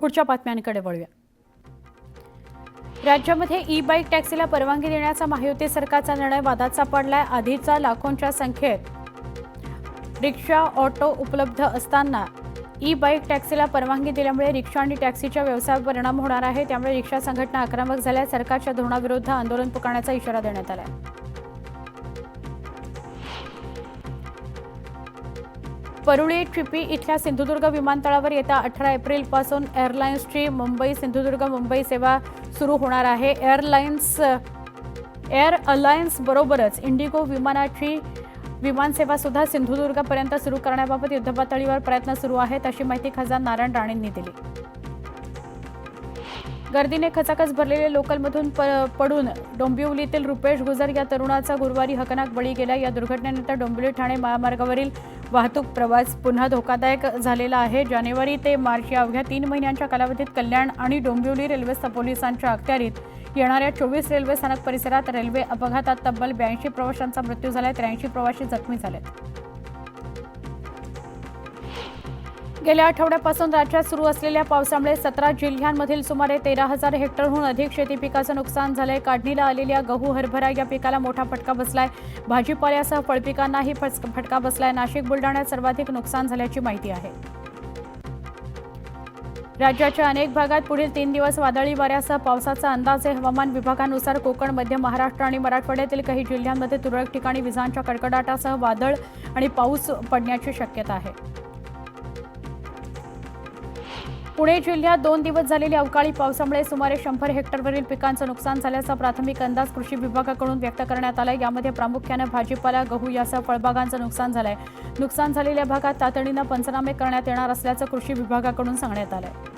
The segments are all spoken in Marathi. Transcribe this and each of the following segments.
पुढच्या बातम्यांकडे वळूया। राज्यामध्ये ई बाईक टॅक्सीला परवानगी देण्याचा महायुती सरकारचा निर्णय वादात सापडलाय। आधीचा लाखोंच्या संख्येत रिक्षा ऑटो उपलब्ध असताना ई बाईक टॅक्सीला परवानगी दिल्यामुळे रिक्षा आणि टॅक्सीच्या व्यवसायावर परिणाम होणार आहे। त्यामुळे रिक्षा संघटना आक्रमक झाल्या। सरकारच्या धोरणाविरुद्ध आंदोलन पुकारण्याचा इशारा देण्यात आला आहे। परुळे चिपी इथल्या सिंधुदुर्ग विमानतळावर येत्या 18 एप्रिलपासून एअरलाइन्सची मुंबई सिंधुदुर्ग मुंबई सेवा सुरू होणार आहे। एअर अलायन्स बरोबरच इंडिगो विमानाची विमानसेवा सुद्धा सिंधुदुर्गपर्यंत सुरू करण्याबाबत युद्धपातळीवर प्रयत्न सुरू आहेत, अशी माहिती खासदार नारायण राणेंनी दिली। गर्दीने खचाखच भरलेले लोकलमधून पडून डोंबिवलीतील रुपेश गुजर या तरुणाचा गुरुवारी हकनाक बळी गेला। या दुर्घटनेनंतर डोंबिवली ठाणे महामार्गावरील वाहतूक प्रवास पुन्हा धोकादायक झालेला आहे। जानेवारी ते मार्च या अवघ्या 3 महिन्यांच्या कालावधीत कल्याण आणि डोंबिवली रेल्वे पोलिसांच्या अखत्यारीत येणाऱ्या 24 रेल्वे स्थानक परिसरात रेल्वे अपघातात तब्बल 82 प्रवाशांचा मृत्यू झाला, 83 प्रवासी जखमी झालेत। गेल्या आठवड्यापासून राज्यात सुरू असलेल्या पावसामुळे 17 जिल्ह्यांमधील सुमारे 13,000 हेक्टरहून अधिक शेती पिकाचं नुकसान झालंय। काढणीला आलेल्या गहू हरभरा या पिकाला मोठा फटका बसलाय। भाजीपाल्यासह फळपिकांनाही फटका बसलाय। नाशिक बुलढाण्यात सर्वाधिक नुकसान झाल्याची माहिती आहे। राज्याच्या अनेक भागात पुढील 3 दिवस वादळी वाऱ्यासह पावसाचा अंदाज आहे। हवामान विभागानुसार कोकण, मध्य महाराष्ट्र आणि मराठवाड्यातील काही जिल्ह्यांमध्ये तुरळक ठिकाणी विजांच्या कडकडाटासह वादळ आणि पाऊस पडण्याची शक्यता आहे। पुणे जिल्ह्यात 2 दिवस झालेल्या अवकाळी पावसामुळे सुमारे 100 हेक्टरवरील पिकांचं नुकसान झाल्याचा प्राथमिक अंदाज कृषी विभागाकडून व्यक्त करण्यात आला। यामध्ये प्रामुख्याने भाजीपाला, गहू यासह फळबागांचं नुकसान झालंय। नुकसान झालेल्या भागात तातडीनं पंचनामे करण्यात येणार असल्याचं कृषी विभागाकडून सांगण्यात आलंय।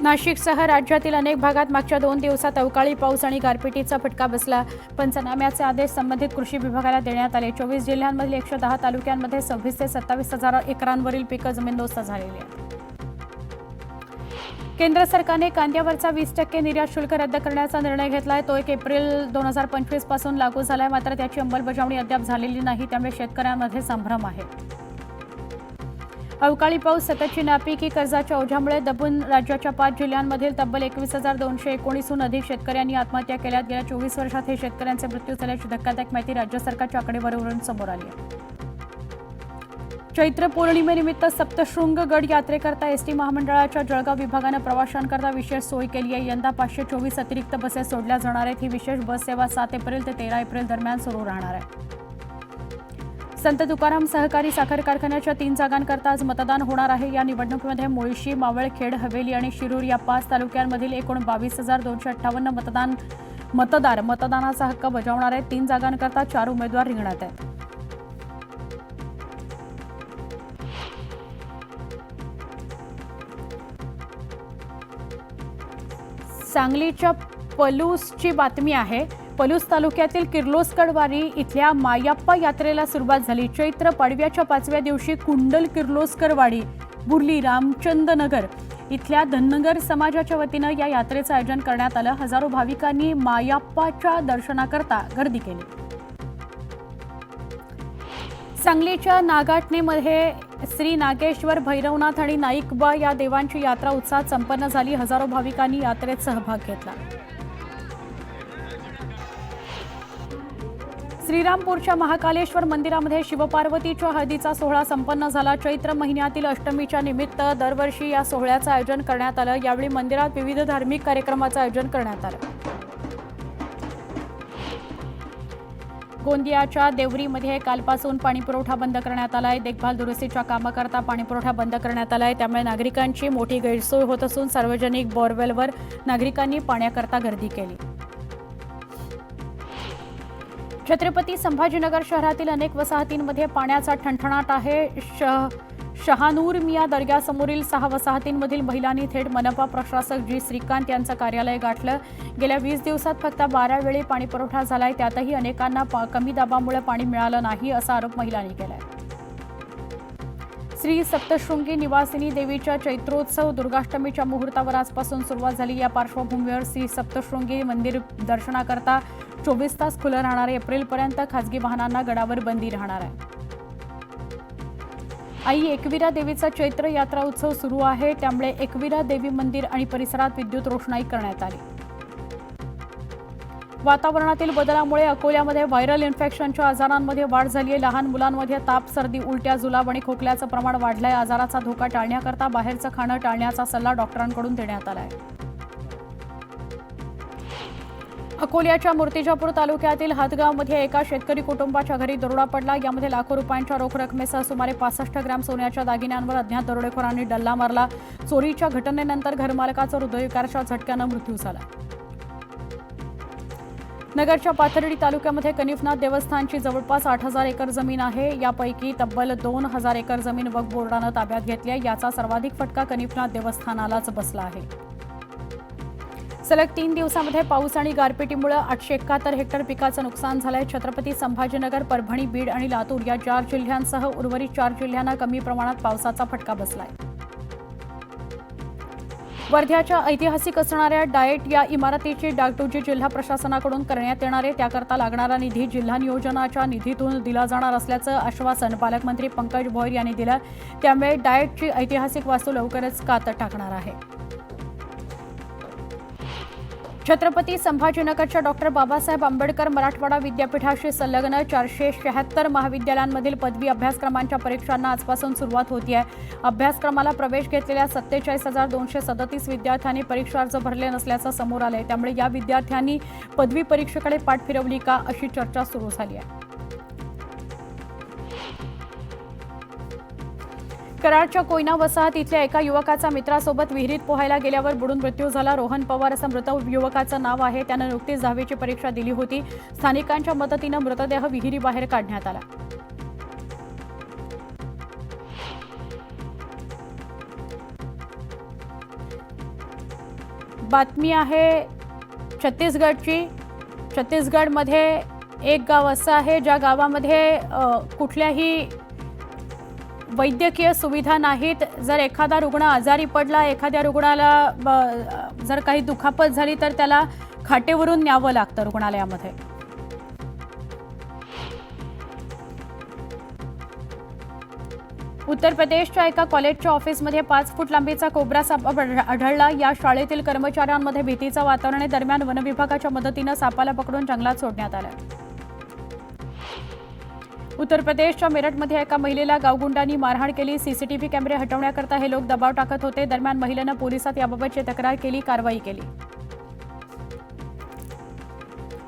नाशिकसह राज्यातील अनेक भागात मागच्या 2 दिवसात अवकाळी पाऊस आणि गारपिटीचा फटका बसला। पंचनाम्याचे आदेश संबंधित कृषी विभागाला देण्यात आले। 24 जिल्ह्यांमधील 110 तालुक्यांमध्ये 26 ते 27 हजार एकरांवरील पिकं जमीनदोस्त झालेली आहेत। केंद्र सरकारने कांद्यावरचा 20% निर्यात शुल्क रद्द करण्याचा निर्णय घेतलाय। तो 1 एप्रिल 2025 पासून लागू झालाय, मात्र त्याची अंमलबजावणी अद्याप झालेली नाही। त्यामुळे शेतकऱ्यांमध्ये संभ्रम आहे। अवकाळी पाऊस, सततची नापीकी, कर्जाच्या ओझ्यामुळे दबून राज्याच्या 5 जिल्ह्यांमधील तब्बल 21,219हून अधिक शेतकऱ्यांनी आत्महत्या केल्यात। गेल्या 24 वर्षात हे शेतकऱ्यांचे मृत्यू झाल्याची धक्कादायक माहिती राज्य सरकारच्या आकडेवारीवरून समोर आली आहे। चैत्र पौर्णिमेनिमित्त सप्तशृंग गड यात्रेकरता एसटी महामंडळाच्या जळगाव विभागानं प्रवाशांकरता विशेष सोय केली आहे। यंदा 524 अतिरिक्त बसेस सोडल्या जाणार आहेत। ही विशेष बस सेवा 7 एप्रिल ते 13 एप्रिल दरम्यान सुरू राहणार आहे। संत तुकाराम सहकारी साखर कारखान्याच्या 3 जागांकरता आज मतदान होणार आहे। या निवडणुकीमध्ये मुळशी, मावळखेड, हवेली आणि शिरूर या 5 तालुक्यांमधील एकूण 22,258 मतदार मतदानाचा हक्क बजावणार आहेत। 3 जागांकरता 4 उमेदवार रिंगणात आहेत। सांगलीच्या पलूसची बातमी आहे। पलूस तालुक्यातील किर्लोस्करवाडी इथल्या मायप्पा यात्रेला सुरुवात झाली। चैत्र पाडव्याच्या 5व्या दिवशी कुंडल किर्लोस्करवाडी, बुर्ली, रामचंद्रनगर इथल्या धनगर समाजाच्या वतीनं या यात्रेचं आयोजन करण्यात आलं। हजारो भाविकांनी मायप्पाच्या दर्शनाकरता गर्दी केली। सांगलीच्या नागाटणेमध्ये श्री नागेश्वर, भैरवनाथ आणि नाईकबा या देवांची यात्रा उत्साहात संपन्न झाली। हजारो भाविकांनी यात्रेत सहभाग घेतला। श्रीरामपूरच्या महाकालेश्वर मंदिरामध्ये शिवपार्वतीच्या हळदीचा सोहळा संपन्न झाला। चैत्र महिन्यातील अष्टमीच्या निमित्त दरवर्षी या सोहळ्याचं आयोजन करण्यात आलं। यावेळी मंदिरात विविध धार्मिक कार्यक्रमाचं आयोजन करण्यात आलं। गोंदियाच्या देवरीमध्ये कालपासून पाणीपुरवठा बंद करण्यात आलाय। देखभाल दुरुस्तीच्या कामाकरता पाणीपुरवठा बंद करण्यात आलाय। त्यामुळे नागरिकांची मोठी गैरसोय होत असून सार्वजनिक बोरवेलवर नागरिकांनी पाण्याकरता गर्दी केली। छत्रपती संभाजीनगर शहरातील अनेक वसाहतींमध्ये पाण्याचा ठणठणाट आहे। शहानूर मिया दर्ग्यासमोरील 6 वसाहतींमधील महिलांनी थेट मनपा प्रशासक जी श्रीकांत यांचं कार्यालय गाठलं। गेल्या 20 दिवसात फक्त 12 वेळी पाणीपुरवठा झालाय। त्यातही अनेकांना कमी दाबामुळे पाणी मिळालं नाही, असा आरोप महिलांनी केलाय। श्री सप्तशृंगी निवासिनी देवीच्या चैत्रोत्सव दुर्गाष्टमीच्या मुहूर्तावर आजपासून सुरुवात झाली। या पार्श्वभूमीवर श्री सप्तशृंगी मंदिर दर्शनाकरता 24 तास खुलं राहणार आहे। एप्रिलपर्यंत खासगी वाहनांना गडावर बंदी राहणार आहे। आई एकविरा देवीचा चैत्र यात्रा उत्सव सुरू आहे, त्यामुळे एकविरा देवी मंदिर आणि परिसरात विद्युत रोषणाई करण्यात आली. वातावरणातील बदलामुळे अकोल्यामध्ये व्हायरल इन्फेक्शनच्या आजारांमध्ये वाढ झाली आहे. लहान मुलांमध्ये ताप, सर्दी, उलट्या, जुलाब आणि खोकल्याचं प्रमाण वाढलंय. आजाराचा धोका टाळण्याकरता बाहेरचं खाणं टाळण्याचा सल्ला डॉक्टरांकडून देण्यात आला आहे. अकोल्याच्या मूर्तिजापूर तालुक्यातील हातगावमध्ये एका शेतकरी कुटुंबाच्या घरी दरोडा पडला. यामध्ये लाखो रुपयांच्या रोख रकमेसह सुमारे 65 ग्रॅम सोन्याच्या दागिन्यांवर अज्ञात दरोडेखोरांनी डल्ला मारला. चोरीच्या घटनेनंतर घरमालकाचा हृदयविकाराच्या झटक्यानं मृत्यू झाला. नगरच्या पाथर्डी तालुक्यामध्ये कनिफनाथ देवस्थानची जवळपास 8,000 एकर जमीन आहे. यापैकी तब्बल 2,000 एकर जमीन वक्फ बोर्डानं ताब्यात घेतली आहे. याचा सर्वाधिक फटका कनिफनाथ देवस्थानालाच बसला आहे. सलग 3 दिवसांमध्ये पाऊस आणि गारपिटीमुळे 871 हेक्टर पिकाचं नुकसान झालंय. छत्रपती संभाजीनगर, परभणी, बीड आणि लातूर या 4 जिल्ह्यांसह उर्वरित 4 जिल्ह्यांना कमी प्रमाणात पावसाचा फटका बसलाय. वर्ध्याच्या ऐतिहासिक असणाऱ्या डाएट या इमारतीची डागडुजी जिल्हा प्रशासनाकडून करण्यात येणार आहे. त्याकरता लागणारा निधी जिल्हा नियोजनाच्या निधीतून दिला जाणार असल्याचं आश्वासन पालकमंत्री पंकज भोयर यांनी दिलं. त्यामुळे डाएटची ऐतिहासिक वास्तू लवकरच कात टाकणार आहे. छत्रपती संभाजीनगरच्या डॉक्टर बाबासाहेब आंबेडकर मराठवाडा विद्यापीठाशी संलग्न 476 महाविद्यालयांमधील पदवी अभ्यासक्रमांच्या परीक्षांना आजपासून सुरुवात होती आहे. अभ्यासक्रमाला प्रवेश घेतलेल्या 47,237 विद्यार्थ्यांनी परीक्षा अर्ज भरले नसल्याचं समोर आलंय. त्यामुळे या विद्यार्थ्यांनी पदवी परीक्षेकडे पाठ फिरवली का अशी चर्चा सुरू झाली आहे. कराडच्या कोयना वसाहत इथल्या एका युवकाचा मित्रासोबत विहिरीत पोहायला गेल्यावर बुडून मृत्यू झाला. रोहन पवार असं मृत युवकाचं नाव आहे. त्यानं नुकतीच 10वीची परीक्षा दिली होती. स्थानिकांच्या मदतीनं मृतदेह विहिरीबाहेर काढण्यात आला. बातमी आहे छत्तीसगडची. छत्तीसगडमध्ये एक गाव असं आहे ज्या गावामध्ये कुठल्याही वैद्यकीय सुविधा नाहीत. जर एखादा रुग्ण आजारी पडला, एखाद्या रुग्णाला जर काही दुखापत झाली तर त्याला खाटेवरून न्यावं लागतं रुग्णालयामध्ये. उत्तर प्रदेशच्या एका कॉलेजच्या ऑफिसमध्ये 5 फूट लांबीचा कोब्रा साप आढळला. या शाळेतील कर्मचाऱ्यांमध्ये भीतीचं वातावरण आहे. दरम्यान वन विभागाच्या मदतीनं सापाला पकडून जंगलात सोडण्यात आलं. उत्तर प्रदेशच्या मेरठमध्ये एका महिलेला गावगुंडांनी मारहाण केली. सीसीटीव्ही कॅमेरे हटवण्याकरता हे लोक दबाव टाकत होते. दरम्यान महिलेनं पोलिसात याबाबतची तक्रार केली, कारवाई केली.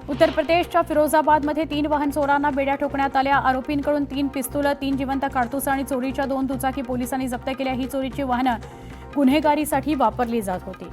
उत्तर प्रदेशच्या फिरोजाबादमध्ये 3 वाहन चोरांना बेड्या ठोकण्यात आल्या. आरोपींकडून 3 पिस्तूलं, 3 जिवंत काडतुसं आणि चोरीच्या 2 दुचाकी पोलिसांनी जप्त केल्या. ही चोरीची वाहनं गुन्हेगारीसाठी वापरली जात होती.